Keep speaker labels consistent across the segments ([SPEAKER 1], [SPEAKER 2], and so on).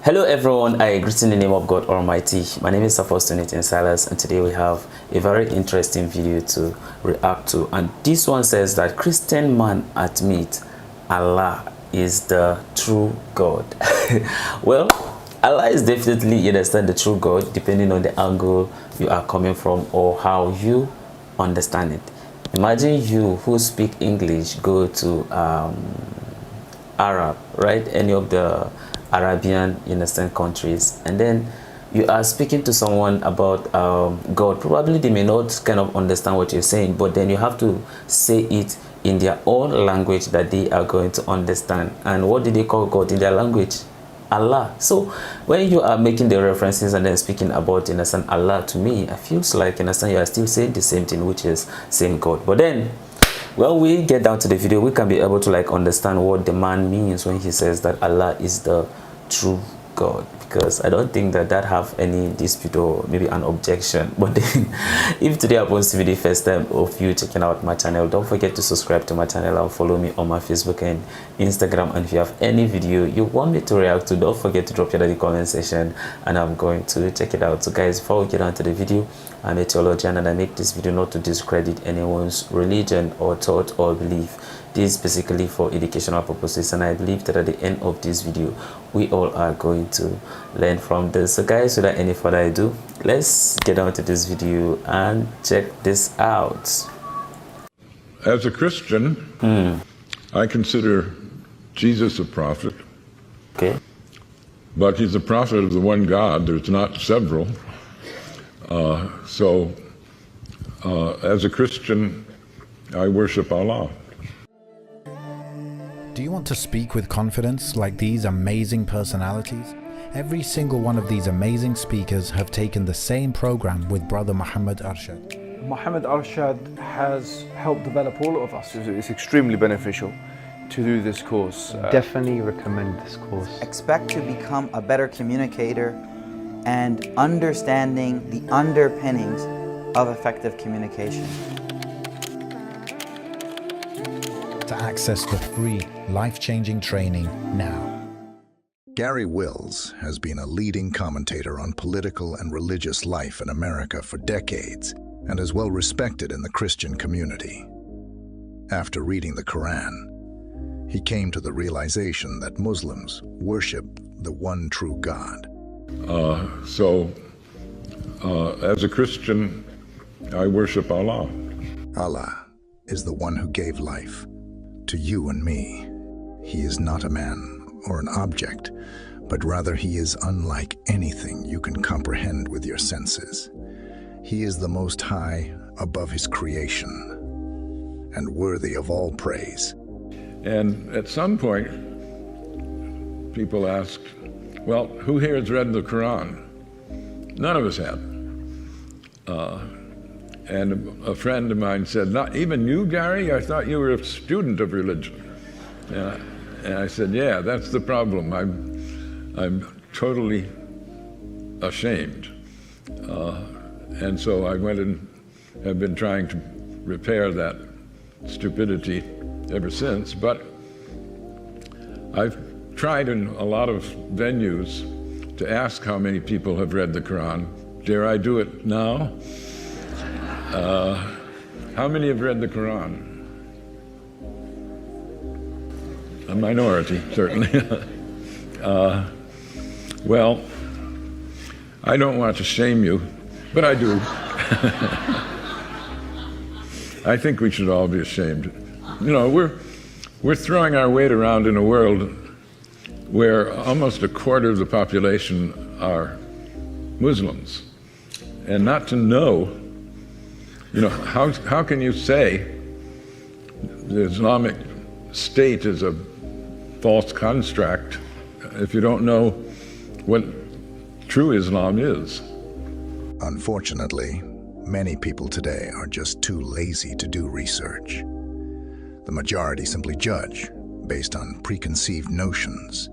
[SPEAKER 1] Hello everyone, I greet in the name of God Almighty. My name is Apostle Silas, and today we have a very interesting video to react to. And this one says that Christian man admit Allah is the true God. Well, Allah is definitely, you understand, the true God, depending on the angle you are coming from or how you understand it. Imagine you who speak English go to Arab, right? Any of the Arabian, you understand, countries, and then you are speaking to someone about God. Probably they may not kind of understand what you're saying, but then you have to say it in their own language that they are going to understand. And what do they call God in their language? Allah. So when you are making the references and then speaking about, you understand, Allah, to me, I feels like, you understand, you are still saying the same thing, which is same God. But then when we get down to the video, we can be able to like understand what the man means when he says that Allah is the true God, because I don't think that have any dispute or maybe an objection. But then if today happens to be the first time of you checking out my channel, don't forget to subscribe to my channel and follow me on my Facebook and Instagram. And if you have any video you want me to react to, don't forget to drop it in the comment section and I'm going to check it out. So guys, before we get on to the video, I'm a theologian and I make this video not to discredit anyone's religion or thought or belief. This is basically for educational purposes, and I believe that at the end of this video we all are going to learn from this. So guys, without any further ado, let's get on to this video and check this out.
[SPEAKER 2] As a Christian, I consider Jesus a prophet.
[SPEAKER 1] Okay.
[SPEAKER 2] But he's a prophet of the one God. There's not several. As a Christian, I worship Allah.
[SPEAKER 3] Do you want to speak with confidence like these amazing personalities? Every single one of these amazing speakers have taken the same program with Brother Muhammad Arshad.
[SPEAKER 4] Muhammad Arshad has helped develop all of us. It's extremely beneficial to do this course.
[SPEAKER 5] Definitely recommend this course.
[SPEAKER 6] Expect to become a better communicator and understanding the underpinnings of effective communication.
[SPEAKER 3] To access the free, life-changing training now.
[SPEAKER 7] Garry Wills has been a leading commentator on political and religious life in America for decades and is well respected in the Christian community. After reading the Quran, he came to the realization that Muslims worship the one true God.
[SPEAKER 2] As a Christian, I worship Allah.
[SPEAKER 7] Allah is the one who gave life to you and me. He is not a man or an object, but rather he is unlike anything you can comprehend with your senses. He is the Most High above his creation and worthy of all praise.
[SPEAKER 2] And at some point, people asked, well, who here has read the Quran? None of us have. And a friend of mine said, not even you, Garry? I thought you were a student of religion. And I said, yeah, that's the problem. I'm totally ashamed. And so I went and have been trying to repair that stupidity ever since. But I've tried in a lot of venues to ask how many people have read the Quran. Dare I do it now? How many have read the Quran? A minority, certainly. Well, I don't want to shame you, but I do. I think we should all be ashamed. You know, we're throwing our weight around in a world where almost a quarter of the population are Muslims, and not to know. You know, how can you say the Islamic State is a false construct if you don't know what true Islam is?
[SPEAKER 7] Unfortunately, many people today are just too lazy to do research. The majority simply judge based on preconceived notions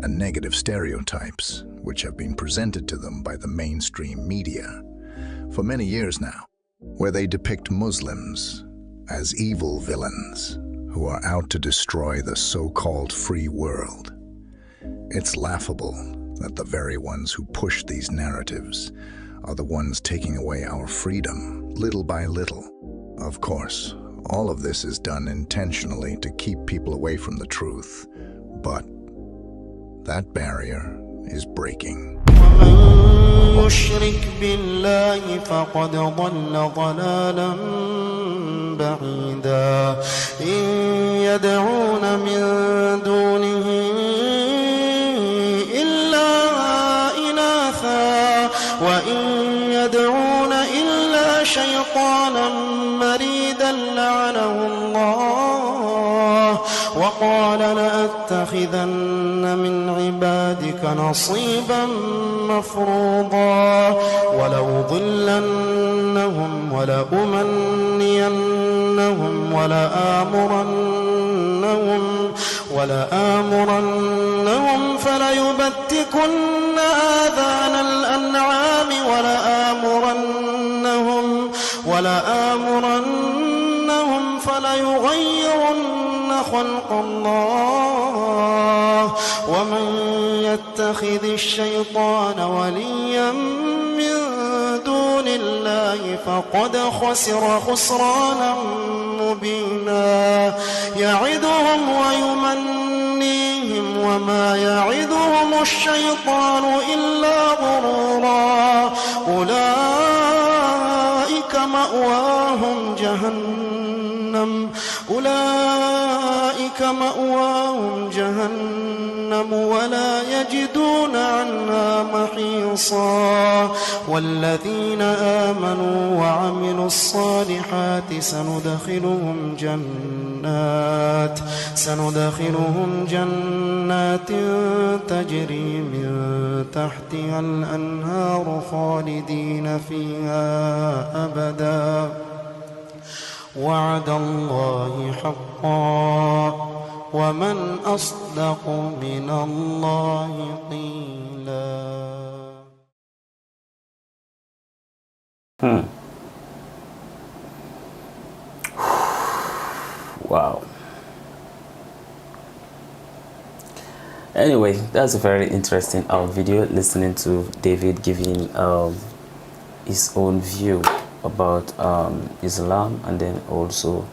[SPEAKER 7] and negative stereotypes which have been presented to them by the mainstream media for many years now, where they depict Muslims as evil villains who are out to destroy the so-called free world. It's laughable that the very ones who push these narratives are the ones taking away our freedom, little by little. Of course, all of this is done intentionally to keep people away from the truth, but that barrier is breaking.
[SPEAKER 8] ومن يشرك بالله فقد ضل ضلالا بعيدا إن يدعون من دونه إلا إناثا وإن يدعون إلا شيطانا مريدا لعنه الله وقال لأتخذن من عبادك نصيبا مفروضا ولأضلنهم ولأمنينهم ولآمرنهم فليبتكن آذان الأنعام ولآمرنهم فليغيرن خلق الله ومن يتخذ الشيطان وليا من دون الله فقد خسر خسرانا مبينا يعدهم ويمنيهم وما يعدهم الشيطان إلا غرورا أولئك مأواهم جهنم ولا يجدون عنها محيصا والذين آمنوا وعملوا الصالحات سندخلهم جنات تجري من تحتها الأنهار خالدين فيها أبدا وعد الله حقا ومن أصدق من الله قيلا.
[SPEAKER 1] Wow. Anyway, that's a very interesting video, listening to David giving his own view about Islam, and then also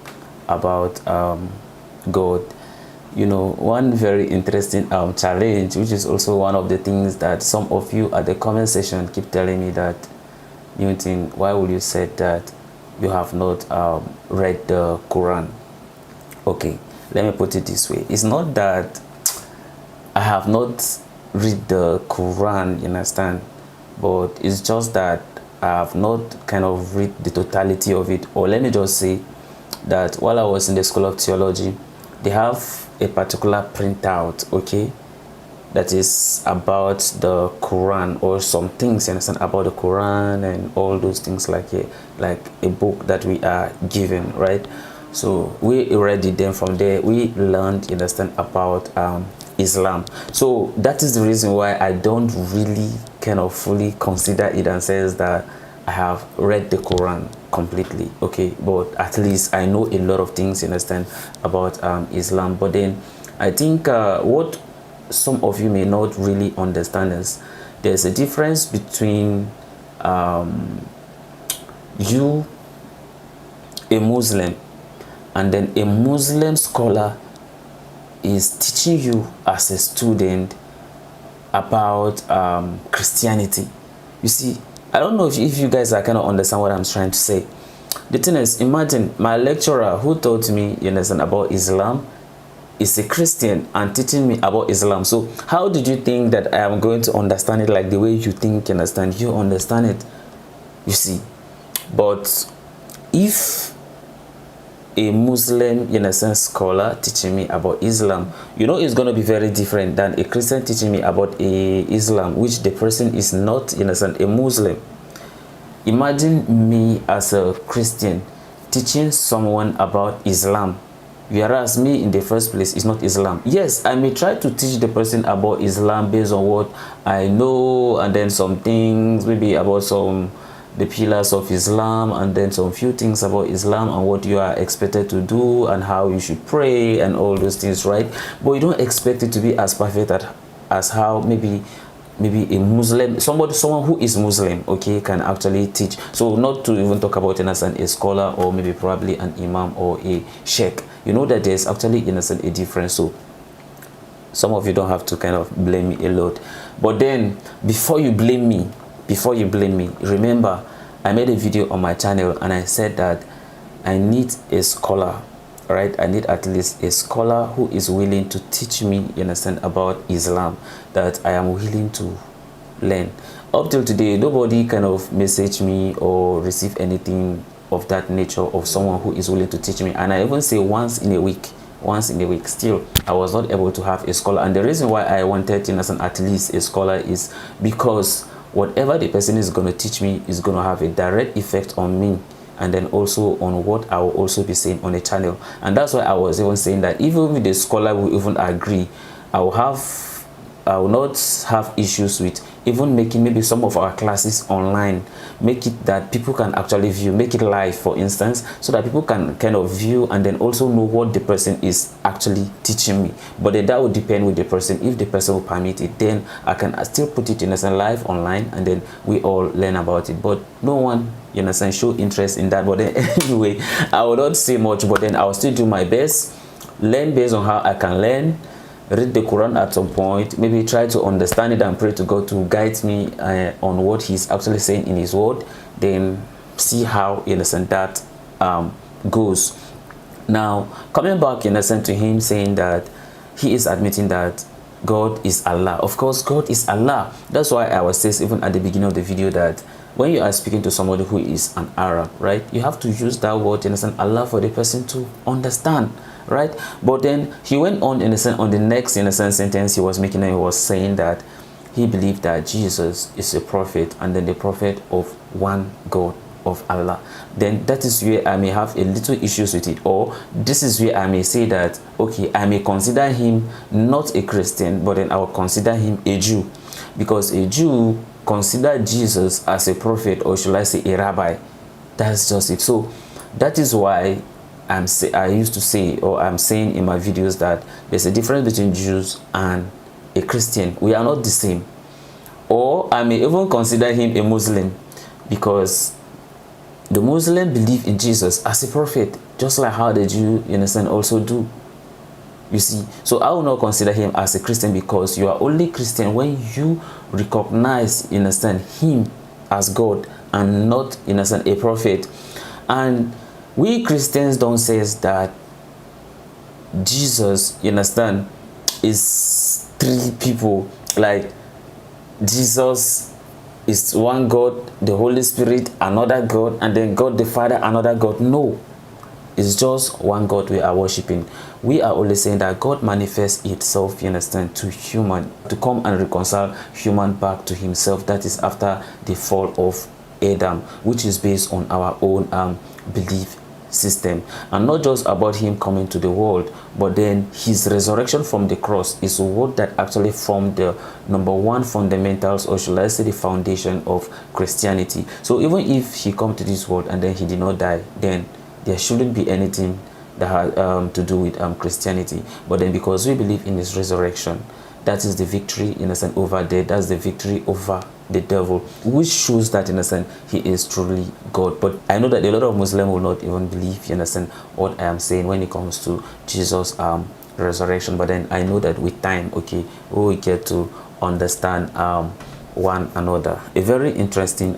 [SPEAKER 1] about God. You know, one very interesting challenge, which is also one of the things that some of you at the comment section keep telling me, that Newton, why would you say that you have not read the Quran? Okay, let me put it this way. It's not that I have not read the Quran, you understand, but it's just that I have not kind of read the totality of it. Or let me just say that while I was in the School of Theology, they have a particular printout, okay, that is about the Quran, or some things, you understand, about the Quran and all those things, like a book that we are given, right? So we read it, then from there we learned, you understand, about Islam. So that is the reason why I don't really kind of fully consider it and says that I have read the Quran completely, okay, but at least I know a lot of things, you understand, about Islam. But then I think what some of you may not really understand is there's a difference between you, a Muslim, and then a Muslim scholar is teaching you as a student about Christianity. You see, I don't know if you guys are kind of understand what I'm trying to say. The thing is, imagine my lecturer who taught me, you understand, about Islam is a Christian and teaching me about Islam. So how did you think that I am going to understand it like the way you think you understand? You understand it, you see. But if a Muslim, in a sense, scholar teaching me about Islam, you know, it's going to be very different than a Christian teaching me about Islam, which the person is not, in a sense, a Muslim. Imagine me as a Christian teaching someone about Islam, whereas me in the first place is not Islam. Yes, I may try to teach the person about Islam based on what I know, and then some things maybe about the pillars of Islam, and then some few things about Islam and what you are expected to do and how you should pray and all those things, right? But you don't expect it to be as perfect as how maybe maybe a Muslim, someone who is Muslim, okay, can actually teach. So not to even talk about innocent a scholar or maybe probably an imam or a sheikh. You know that there's actually innocent a difference. So some of you don't have to kind of blame me a lot. But then before you blame me, remember I made a video on my channel and I said that I need a scholar, right? I need at least a scholar who is willing to teach me, you understand, about Islam, that I am willing to learn. Up till today, nobody kind of message me or receive anything of that nature of someone who is willing to teach me. And I even say once in a week, still I was not able to have a scholar. And the reason why I wanted, you understand, at least a scholar is because whatever the person is going to teach me is going to have a direct effect on me, and then also on what I will also be saying on the channel. And that's why I was even saying that even with the scholar will even agree, I will not have issues with even making maybe some of our classes online, make it that people can actually view, make it live for instance, so that people can kind of view and then also know what the person is actually teaching me. But then that would depend with the person. If the person will permit it, then I can still put it in as a live online and then we all learn about it. But no one, you understand, show interest in that. But then anyway, I will not say much, but then I will still do my best, learn based on how I can learn, read the Quran at some point, maybe try to understand it and pray to God to guide me on what he's actually saying in his word, then see how, you understand, that goes. Now coming back, you understand, to him saying that he is admitting that God is Allah. Of course God is Allah. That's why I was saying even at the beginning of the video that when you are speaking to somebody who is an Arab, right, you have to use that word, you understand, Allah, for the person to understand, right? But then he went on, in a sense, on the next, in a sense, sentence he was making, and he was saying that he believed that Jesus is a prophet, and then the prophet of one God, of Allah. Then that is where I may have a little issues with it, or this is where I may say that, okay, I may consider him not a Christian, but then I will consider him a Jew, because a Jew consider Jesus as a prophet, or should I say a rabbi. That's just it. So that is why I used to say, or I'm saying in my videos, that there's a difference between Jews and a Christian. We are not the same. Or I may even consider him a Muslim, because the Muslim believe in Jesus as a prophet, just like how the Jew, you understand, also do. You see, so I will not consider him as a Christian, because you are only Christian when you recognize, you understand, him as God and not, you understand, a prophet. And we Christians don't say that Jesus, you understand, is three people. Like Jesus is one God, the Holy Spirit another God, and then God the Father another God. No, it's just one God we are worshiping. We are only saying that God manifests itself, you understand, to human, to come and reconcile human back to himself. That is after the fall of Adam, which is based on our own belief system. And not just about him coming to the world, but then his resurrection from the cross is what that actually formed the number one fundamentals, or should I say the foundation of Christianity. So even if he come to this world and then he did not die, then there shouldn't be anything that had to do with Christianity. But then because we believe in his resurrection, that is the victory, in a sense, over death. That's the victory over the devil, which shows that, in a sense, he is truly God. But I know that a lot of Muslims will not even believe, you understand, what I am saying when it comes to Jesus' resurrection. But then I know that with time, okay, we will get to understand one another. A very interesting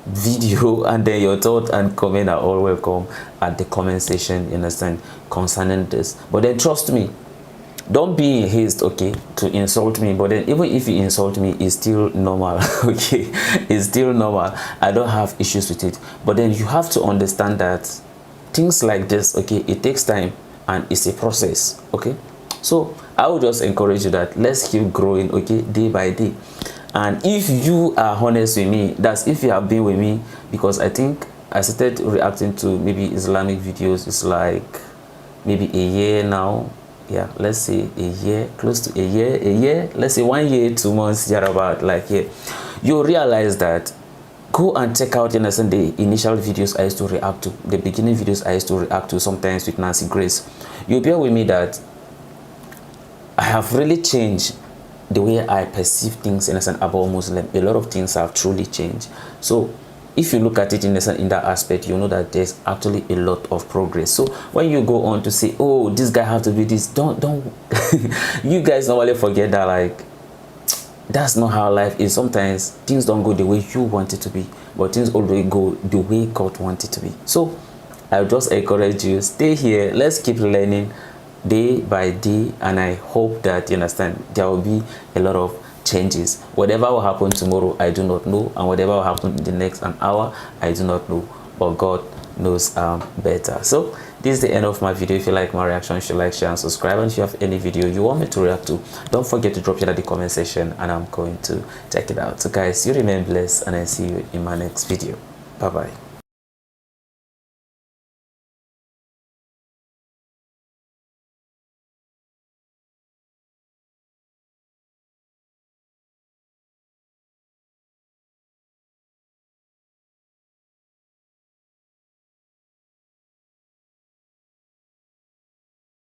[SPEAKER 1] video, and then your thought and comment are all welcome at the comment section, you understand, concerning this. But then trust me, don't be in haste, okay, to insult me. But then even if you insult me, it's still normal. Okay, it's still normal. I don't have issues with it. But then you have to understand that things like this, okay, it takes time and it's a process. Okay, so I would just encourage you that let's keep growing, okay, day by day. And if you are honest with me, that's if you have been with me, because I think I started reacting to maybe Islamic videos, it's like maybe a year now. Yeah, let's say a year, close to a year, let's say 1 year, 2 months, thereabout, like, yeah, you realize that go and check out, you understand, the initial videos I used to react to, the beginning videos I used to react to, sometimes with Nancy Grace. You bear with me that I have really changed the way I perceive things in a sense about Muslim, a lot of things have truly changed. So if you look at it in that aspect, you know that there's actually a lot of progress. So when you go on to say, oh, this guy have to be this, don't you guys normally forget that, like, that's not how life is. Sometimes things don't go the way you want it to be, but things always go the way God wants it to be. So I just encourage you, stay here, let's keep learning day by day, and I hope that you understand there will be a lot of changes. Whatever will happen tomorrow, I do not know, and whatever will happen in the next an hour, I do not know, but God knows better. So this is the end of my video. If you like my reaction, you should like, share, and subscribe. And if you have any video you want me to react to, don't forget to drop it at the comment section, and I'm going to check it out. So guys, you remain blessed, and I see you in my next video. Bye bye.